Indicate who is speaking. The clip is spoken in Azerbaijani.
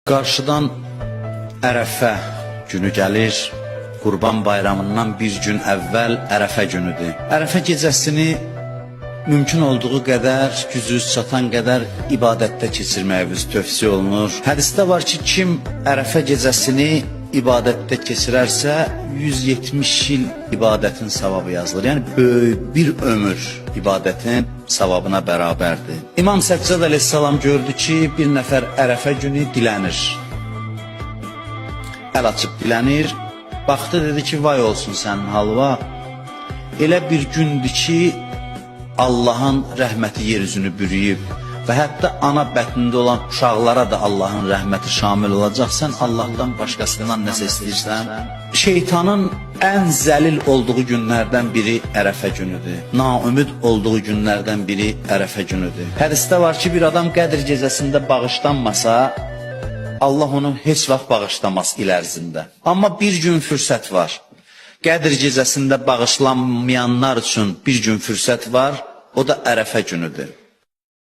Speaker 1: Qarşıdan Ərəfə günü gəlir. Qurban bayramından bir gün əvvəl Ərəfə günüdür. Ərəfə gecəsini mümkün olduğu qədər, gücünüz çatan qədər ibadətdə keçirməyiniz tövsiyə olunur. Hədisdə var ki, kim Ərəfə gecəsini ibadətdə keçirərsə 170 il ibadətin savabı yazılır. Yəni böyük bir ömür ibadətin savabına bərabərdir. İmam Səccad əleyhissalam gördü ki, bir nəfər Ərəfə günü dilənir. Əl açıb dilənir. Baxdı, dedi ki, vay olsun sənin halva. Elə bir gündür ki, Allahın rəhməti yer üzünü bürüyüb və hətta ana bətnində olan uşaqlara da Allahın rəhməti şamil olacaq. Sən Allahdan başqasından nəsə istəyirsən. Şeytanın ən zəlil olduğu günlərdən biri Ərəfə günüdür. Naümid olduğu günlərdən biri Ərəfə günüdür. Hədisdə var ki, bir adam Qədr gecəsində bağışlanmasa, Allah onu heç vaxt bağışlamaz il ərzində. Amma bir gün fürsət var. Qədr gecəsində bağışlanmayanlar üçün bir gün fürsət var. O da Ərəfə günüdür.